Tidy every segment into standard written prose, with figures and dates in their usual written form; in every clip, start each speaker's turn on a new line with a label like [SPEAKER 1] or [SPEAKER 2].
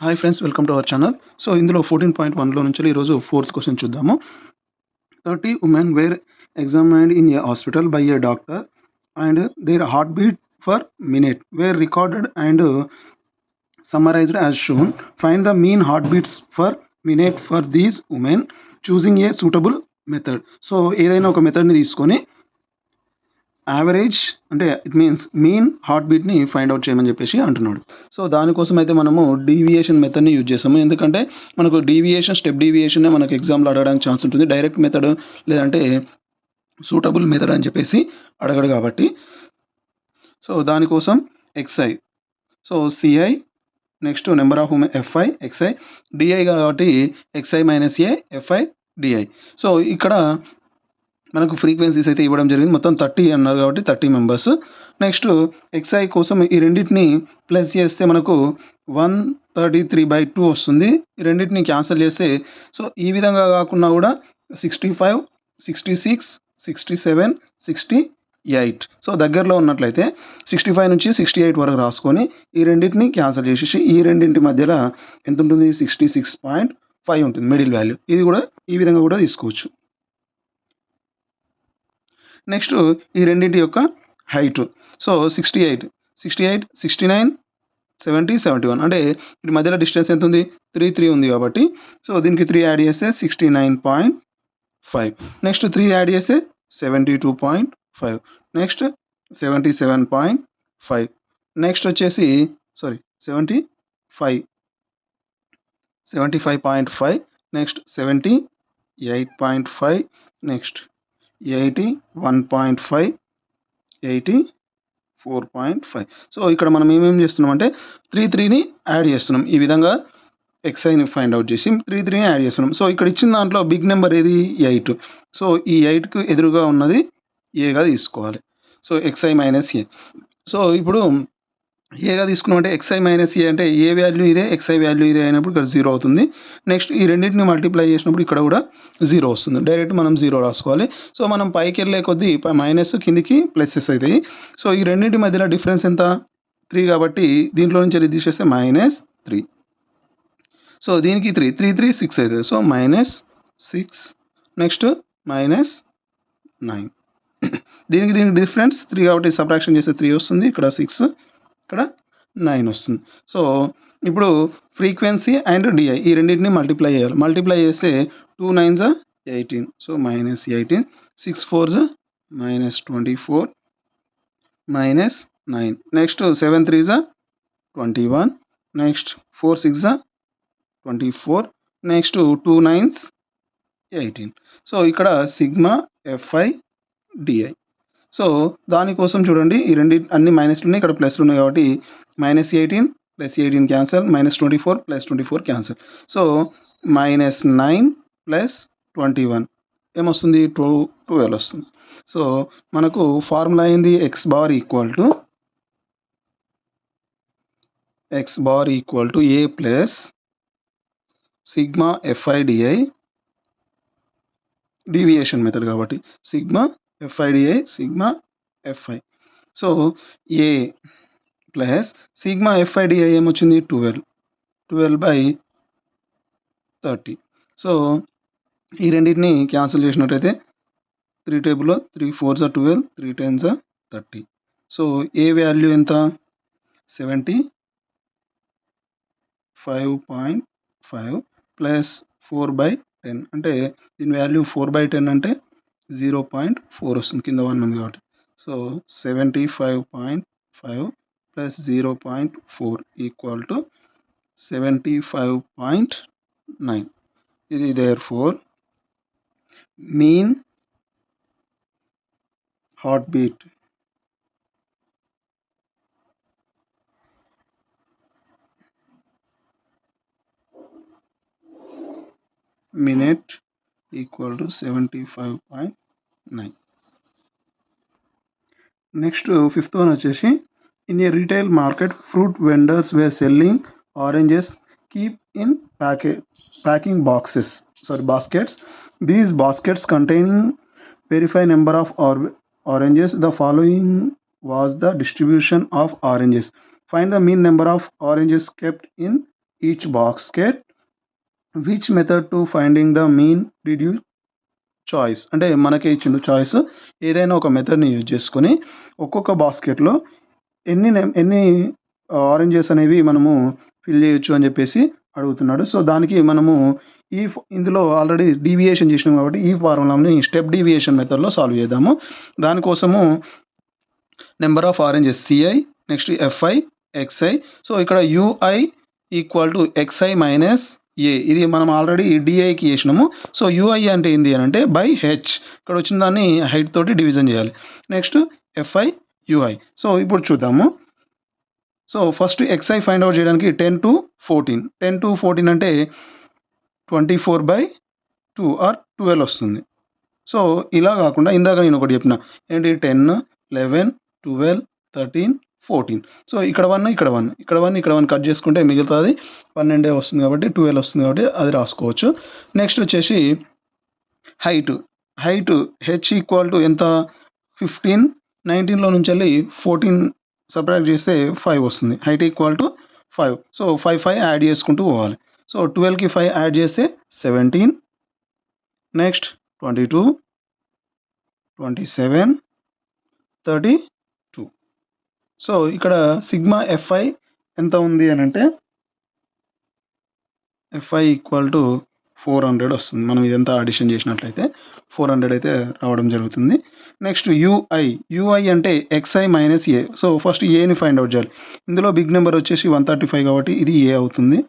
[SPEAKER 1] Hi friends, welcome to our channel. So ఇందులో 14.1లో నుంచి ఈరోజు ఫోర్త్ క్వశ్చన్ చూద్దాము. 30 women were examined in a hospital by a doctor and their heartbeat per minute were recorded and summarized as shown. Find the mean heartbeats per minute for these women choosing a suitable method. So ఏదైనా ఒక మెథడ్ని తీసుకొని average అంటే it means mean heart బీట్ని find out చేయమని చెప్పేసి అంటున్నాడు. So దానికోసం అయితే మనము డీవియేషన్ మెథడ్ని యూజ్ చేస్తాము. ఎందుకంటే మనకు డీవియేషన్ స్టెప్ డీవియేషనే మనకు ఎగ్జామ్లో అడగడానికి ఛాన్స్ ఉంటుంది. డైరెక్ట్ మెథడ్ లేదంటే సూటబుల్ మెథడ్ అని చెప్పేసి అడగడు కాబట్టి. సో దానికోసం X I, so C I, next number of women F I, X I, D I కాబట్టి X I minus A, F I, D I. So ఇక్కడ మనకు ఫ్రీక్వెన్సీస్ అయితే ఇవ్వడం జరిగింది. మొత్తం 30 అన్నారు కాబట్టి 30 మెంబర్స్. నెక్స్ట్ ఎక్స్ఐ కోసం ఈ రెండింటిని ప్లస్ చేస్తే మనకు 133/2 వస్తుంది. ఈ రెండింటిని క్యాన్సిల్ చేస్తే సో ఈ విధంగా కాకుండా కూడా 65, 66, 67, 68. సో దగ్గరలో ఉన్నట్లయితే 65 నుంచి 68 వరకు రాసుకొని ఈ రెండింటిని క్యాన్సిల్ చేసేసి ఈ రెండింటి మధ్యలో ఎంత ఉంటుంది, 66.5 ఉంటుంది మిడిల్ వాల్యూ. ఇది కూడా ఈ విధంగా కూడా తీసుకోవచ్చు. నెక్స్ట్ ఈ రెండింటి యొక్క హైట్, సో 68, 69, 70, 71 అంటే వీటి మధ్యలో డిస్టెన్స్ ఎంత ఉంది, 3 ఉంది కాబట్టి సో దీనికి 3 యాడ్ చేస్తే 69.5. నెక్స్ట్ 3 యాడ్ చేస్తే 72.5. నెక్స్ట్ 77.5. నెక్స్ట్ వచ్చేసి 75.5. నెక్స్ట్ 78.5. నెక్స్ట్ 81.5, 84.5. సో ఇక్కడ మనం ఏమేమి చేస్తున్నాం అంటే 3ని యాడ్ చేస్తున్నాం. ఈ విధంగా ఎక్స్ఐని ఫైండ్ అవుట్ చేసి 3ని యాడ్ చేస్తున్నాం. సో ఇక్కడ ఇచ్చిన దాంట్లో బిగ్ నెంబర్ ఏది, 8. సో ఈ 8కు ఎదురుగా ఉన్నది ఏగా తీసుకోవాలి. సో ఎక్స్ఐ మైనస్ ఏ. సో ఇప్పుడు ఏగా తీసుకున్నాం అంటే ఎక్స్ఐ మైనస్ ఏ అంటే ఏ వాల్యూ ఇదే, ఎక్స్ఐ వాల్యూ ఇదే అయినప్పుడు ఇక్కడ 0 అవుతుంది. నెక్స్ట్ ఈ రెండింటిని మల్టిప్లై చేసినప్పుడు ఇక్కడ కూడా 0 వస్తుంది. డైరెక్ట్ మనం 0 రాసుకోవాలి. సో మనం పైకి వెళ్ళే కొద్దీ మైనస్, కిందికి ప్లసెస్ అవుతాయి. సో ఈ రెండింటి మధ్యలో డిఫరెన్స్ ఎంత, 3 కాబట్టి దీంట్లో నుంచి ఇది తీసేస్తే -3. సో దీనికి 3, 3, 6 అవుతుంది. సో -6. నెక్స్ట్ -9. దీనికి డిఫరెన్స్ 3 కాబట్టి సబ్ట్రాక్షన్ చేస్తే 3 వస్తుంది. ఇక్కడ 6, ఇక్కడ 9 వస్తుంది. సో ఇప్పుడు ఫ్రీక్వెన్సీ అండ్ డిఐ ఈ రెండింటిని మల్టిప్లై చేయాలి. మల్టిప్లై చేస్తే 2 9s 18. So -18. 6 4s -24, -9. Next 7 3s 21. Next 4 6s 24. Next 2 9s 18. So ఇక్కడ సిగ్మా ఎఫ్ఐ డిఐ. సో దానికోసం చూడండి ఈ రెండు అన్ని మైనస్లు ఉన్నాయి, ఇక్కడ ప్లస్లు ఉన్నాయి కాబట్టి -18 + 18 క్యాన్సల్, -24 + 24 క్యాన్సల్. సో -9 + 21 ఏమొస్తుంది, 12 వస్తుంది. సో మనకు ఫార్ములా ఏంది, x bar equal to A plus sigma fi di, deviation method కాబట్టి sigma fi di, sigma fi. So A plus sigma fi di ఏమొచ్చింది, 12/30. సో ఈ రెండింటిని క్యాన్సిల్ చేసినట్టయితే 3 టేబుల్లో 3 4s 12, 3 10s 30. సో ఏ వాల్యూ ఎంత, 75.5 ప్లస్ 4/10 అంటే దీని వాల్యూ 4/10 అంటే 0.4 వస్తుంది. కింద 1 ఉంది కాబట్టి. So 75.5 plus 0.4 equal to 75.9. ఇది therefore mean heart beat minute equal to 75.9. Next fifth one వచ్చేసి in a retail market fruit vendors were selling oranges keep in packing baskets. These baskets containing verified number of oranges. The following was the distribution of oranges. Find the mean number of oranges kept in each basket which method to finding the mean did you choice. అంటే మనకే ఇచ్చిండు choice. ఏదైనా ఒక మెథడ్ని use చేసుకొని ఒక్కొక్క బాస్కెట్లో ఎన్ని oranges అనేవి మనము ఫిల్ చేయొచ్చు అని చెప్పేసి అడుగుతున్నాడు. సో దానికి మనము ఇందులో ఆల్రెడీ డీవియేషన్ చేసినాం కాబట్టి ఈ ఫార్ములాని స్టెప్ డీవియేషన్ మెథడ్లో సాల్వ్ చేద్దాము. దానికోసము number of oranges ci, next fi, xi. So ఇక్కడ ui equal to xi minus A, ఇది మనం ఆల్రెడీ డిఐకి చేసినాము. సో యూఐ అంటే ఏంటి అని అంటే బై హెచ్, ఇక్కడ వచ్చిన దాన్ని హైట్ తోటి డివిజన్ చేయాలి. Next f i UI. సో ఇప్పుడు చూద్దాము. So first xi find out చేయడానికి 10 to 14, 10 to 14 అంటే 24/2 ఆర్ 12 వస్తుంది. సో ఇలా కాకుండా ఇందాక నేను ఒకటి చెప్పిన ఏంటి 10, 11, 12, 13, 14. సో ఇక్కడ 1, ఇక్కడ 1, ఇక్కడ 1, ఇక్కడ 1 కట్ చేసుకుంటే మిగతాది 12 వస్తుంది కాబట్టి 12 వస్తుంది కాబట్టి అది రాసుకోవచ్చు. నెక్స్ట్ వచ్చేసి హైట్ హెచ్ ఈక్వల్ టు ఎంత 15, 19లో నుంచి వెళ్ళి 14 సబ్ట్రాక్ట్ చేస్తే 5 వస్తుంది. Height equal to 5. So 5 add చేసుకుంటూ పోవాలి. సో 12కి 5 యాడ్ చేస్తే 17, నెక్స్ట్ 22, 27, 32. సో ఇక్కడ సిగ్మా ఎఫ్ఐ ఎంత ఉంది అని అంటే ఎఫ్ఐ ఈక్వల్ టు 400 వస్తుంది. మనం ఇదంతా అడిషన్ చేసినట్లయితే 400 అయితే రావడం జరుగుతుంది. నెక్స్ట్ యూఐ అంటే ఎక్స్ఐ మైనస్ ఏ. సో ఫస్ట్ ఏని ఫైండ్ అవుట్ చేయాలి. ఇందులో బిగ్ నెంబర్ వచ్చేసి 135 కాబట్టి ఇది ఏ అవుతుంది.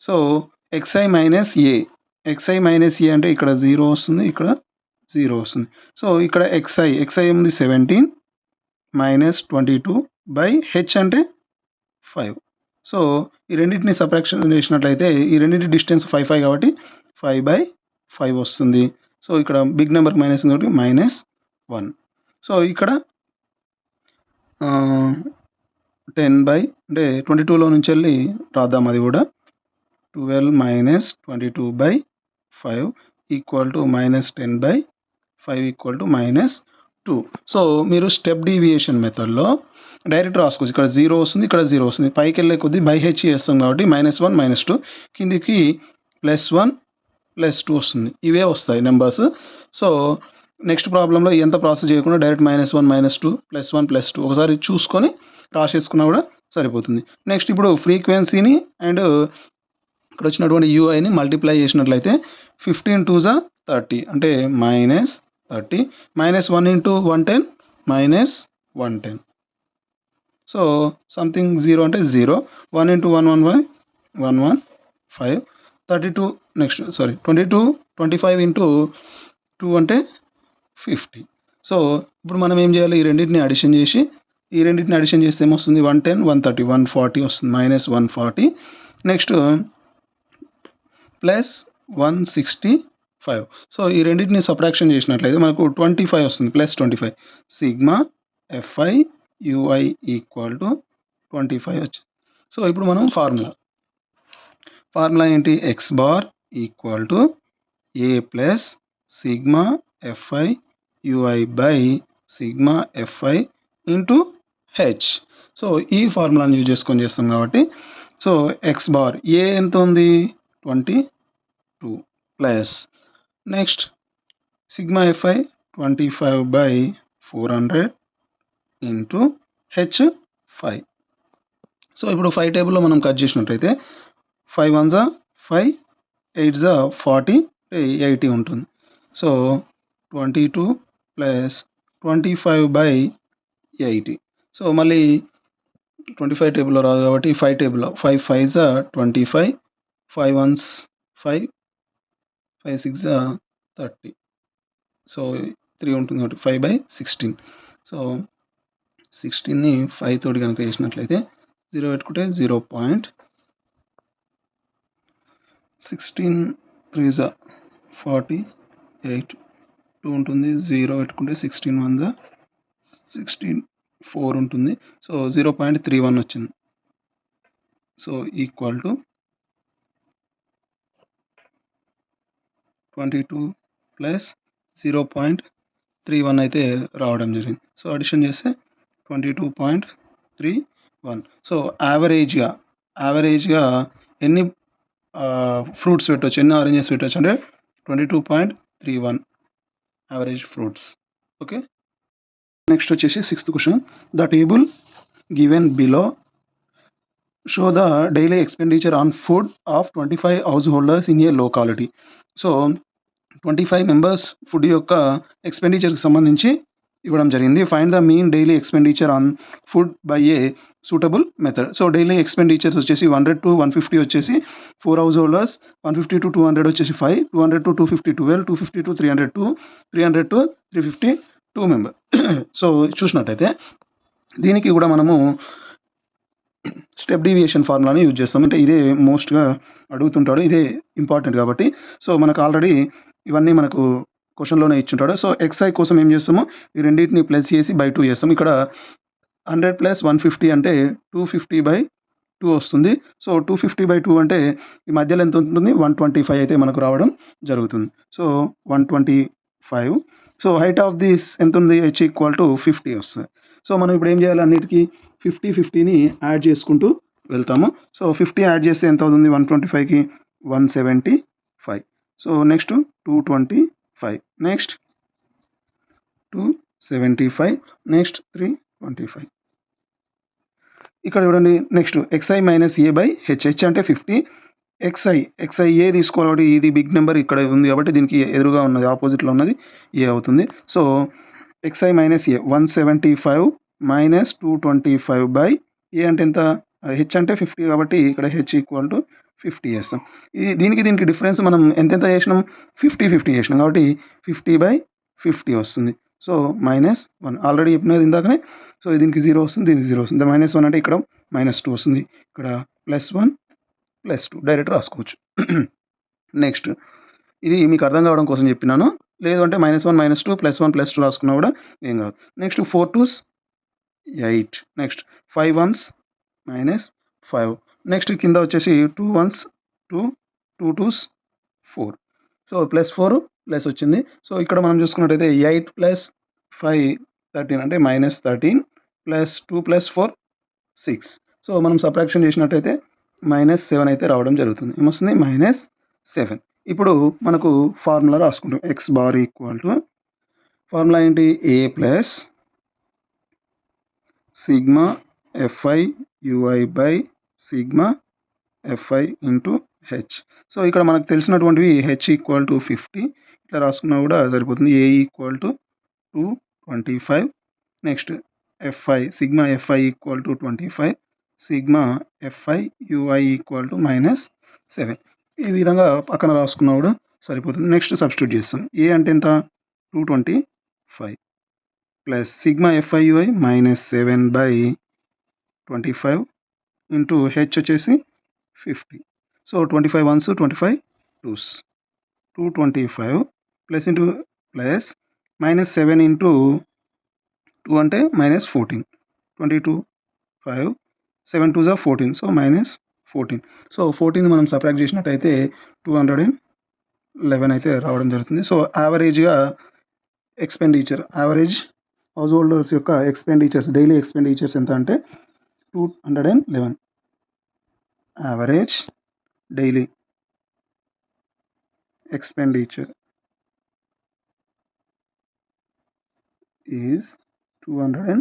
[SPEAKER 1] సో ఎక్స్ఐ మైనస్ ఏ అంటే ఇక్కడ 0 వస్తుంది, ఇక్కడ 0 వస్తుంది. సో ఇక్కడ ఎక్స్ఐ ఏముంది 17 మైనస్ 22 బై హెచ్ అంటే 5. సో ఈ రెండింటిని సబ్ట్రాక్షన్ చేసినట్లయితే ఈ రెండింటి డిస్టెన్స్ 5 కాబట్టి 5/5 వస్తుంది. సో ఇక్కడ బిగ్ నెంబర్ మైనస్ కాబట్టి -1. సో ఇక్కడ 10 అంటే 22లో నుంచి వెళ్ళి రాద్దాం అది కూడా 12 minus 22/5 equal to -10/5 equal to -2. So మీరు స్టెప్ డీవియేషన్ మెథడ్లో డైరెక్ట్ రాసుకోవచ్చు. ఇక్కడ 0 వస్తుంది, ఇక్కడ 0 వస్తుంది. పైకి వెళ్ళే కొద్దీ బై హెచ్ చేస్తాం కాబట్టి -1, -2, కిందికి +1, +2 వస్తుంది. ఇవే వస్తాయి నెంబర్స్. సో నెక్స్ట్ ప్రాబ్లంలో ఎంత ప్రాసెస్ చేయకుండా డైరెక్ట్ -1, -2, +1, +2 ఒకసారి చూసుకొని రాసేసుకున్నా కూడా సరిపోతుంది. నెక్స్ట్ ఇప్పుడు ఫ్రీక్వెన్సీని అండ్ ఇక్కడ వచ్చినటువంటి యూఐని మల్టిప్లై చేసినట్లయితే 15 2 = 30 అంటే -30, -1 × 110 -110. సో సంథింగ్ 0 అంటే 0, 1 × 115, 115, 32 నెక్స్ట్ 25 × 2 అంటే 50. సో ఇప్పుడు మనం ఏం చేయాలి, ఈ రెండింటిని అడిషన్ చేస్తే ఏమొస్తుంది 110, 130, 140 వస్తుంది. -140 నెక్స్ట్ +165. సో ఈ రెండింటిని సబ్ట్రాక్షన్ చేసినట్లయితే మనకు 25 వస్తుంది, +25. Sigma F I U I equal to 25 వచ్చింది. సో ఇప్పుడు మనం ఫార్ములా ఏంటి, X bar equal to A plus sigma F I U I by sigma F I into H. So ఈ ఫార్ములాని యూజ్ చేసుకొని చేస్తాం కాబట్టి సో ఎక్స్ బార్ ఏ ఎంత ఉంది 22 plus next sigma F I 25/400 into H 5. So ఇప్పుడు 5 టేబుల్లో మనం కట్ చేసినట్టయితే 5 1s 5, 8s 40, 80 ఉంటుంది. So 22 plus 25/80. సో మళ్ళీ 25 టేబుల్లో రాదు కాబట్టి 5 టేబుల్లో 5 5s 25, 5 1s 5, 5 6s 30. సో 3 ఉంటుంది కాబట్టి 5/16. సో 16ని 5 తోటి కనుక చేసినట్లయితే 0 పెట్టుకుంటే 0.16 3s 48, 2 ఉంటుంది. 0 పెట్టుకుంటే 16 1s 16 4 ఉంటుంది. సో 0.31 వచ్చింది. సో ఈక్వల్ టు 22 ప్లస్ 0.31 అయితే రావడం జరిగింది. సో అడిషన్ చేస్తే 22.31. సో యావరేజ్గా యావరేజ్గా ఎన్ని ఫ్రూట్స్ పెట్టొచ్చు, ఎన్ని ఆరెంజెస్ పెట్టొచ్చు అంటే 22.31 యావరేజ్ ఫ్రూట్స్. ఓకే. నెక్స్ట్ వచ్చేసి sixth question, the table given below show the daily expenditure on food of 25 house holders in a locality. So 25 members food యొక్క ఎక్స్పెండిచర్కి సంబంధించి ఇవ్వడం జరిగింది. Find the mean daily expenditure on food by a suitable method. So daily expenditures వచ్చేసి 100 to 150 వచ్చేసి 4 house holders, 150 to 200 వచ్చేసి 5, 200 to 250 12, 250 to 300 2, 300 to 350 2 member. So చూసినట్టయితే దీనికి కూడా మనము స్టెప్ డీవియేషన్ ఫార్ములాని యూజ్ చేస్తాం. అంటే ఇదే మోస్ట్గా అడుగుతుంటాడు, ఇదే ఇంపార్టెంట్ కాబట్టి. సో మనకు ఆల్రెడీ ఇవన్నీ మనకు క్వశ్చన్లోనే ఇచ్చుంటాడు. సో ఎక్స్ఐ కోసం ఏం చేస్తాము, ఈ రెండింటిని ప్లస్ చేసి బై 2 చేస్తాం. ఇక్కడ 100 + 150 అంటే 250/2 వస్తుంది. సో 250/2 అంటే ఈ మధ్యలో ఎంత ఉంటుంది, 125 అయితే మనకు రావడం జరుగుతుంది. So 125. So height of this ఎంత ఉంది, h = 50 వస్తుంది. సో మనం ఇప్పుడు ఏం చేయాలి, అన్నిటికీ 50-50ని యాడ్ చేసుకుంటూ వెళ్తాము. సో 50 యాడ్ చేస్తే ఎంత అవుతుంది, 125కి 175. So next 225, next 275, next 325. ఇక్కడ చూడండి, నెక్స్ట్ xi - a/h. h అంటే 50, xi ఏ తీసుకోవాలి కాబట్టి ఇది బిగ్ నెంబర్ ఇక్కడ ఉంది కాబట్టి దీనికి ఎదురుగా ఉన్నది, ఆపోజిట్లో ఉన్నది ఏ అవుతుంది. సో xi - a 175 - 225/a అంటే ఎంత, h అంటే 50 కాబట్టి ఇక్కడ h = 50 చేస్తాం. దీనికి డిఫరెన్స్ మనం ఎంతెంత చేసినాం, 50-50 చేసినాం కాబట్టి 50/50 వస్తుంది. సో -1 ఆల్రెడీ చెప్పినది ఇందాకనే. సో దీనికి 0 వస్తుంది, దీనికి 0 వస్తుంది. -1 అంటే ఇక్కడ -2 వస్తుంది, ఇక్కడ +1 +2 డైరెక్ట్ రాసుకోవచ్చు. నెక్స్ట్ ఇది మీకు అర్థం కావడం కోసం చెప్పినాను. లేదు అంటే -1 -2 +1 +2 రాసుకున్నా కూడా ఏం కాదు. Next 4 2s 8, next 5 1s -5, next కింద వచ్చేసి 2 1s 2, 2 2s 4. సో +4 ప్లస్ వచ్చింది. సో ఇక్కడ మనం చూసుకున్నట్టయితే 8 + 5 13 అంటే -13 +2 + 4 6. సో మనం సబ్ట్రాక్షన్ చేసినట్టయితే -7 అయితే రావడం జరుగుతుంది. ఏమొస్తుంది, -7. ఇప్పుడు మనకు ఫార్ములా రాసుకుంటాం. x బార్ = ఫార్ములా ఏంటి, a + sigma fi ui by sigma fi into h. So ఇక్కడ మనకు తెలిసినటువంటివి h = 50 ఇట్లా రాసుకున్నా కూడా సరిపోతుంది. a = 225, next sigma fi = 25, sigma fi ui = -7. ఈ విధంగా పక్కన రాసుకున్నా కూడా సరిపోతుంది. నెక్స్ట్ సబ్స్టిట్యూట్ చేస్తాం. ఏ అంటే ఎంత, 225 plus sigma fi ui -7/25 into H వచ్చేసి 50. So 25 1s 25 2s 225 plus into plus -7 into 2 అంటే -14, 22 5 7 2s 14. సో -14. సో 14 మనం సబ్ట్రాక్ట్ చేసినట్టయితే 211 అయితే రావడం జరుగుతుంది. సో యావరేజ్గా యావరేజ్ హౌస్ హోల్డర్స్ యొక్క డైలీ ఎక్స్పెండిచర్స్ ఎంత అంటే 211. Average daily expenditure is 211.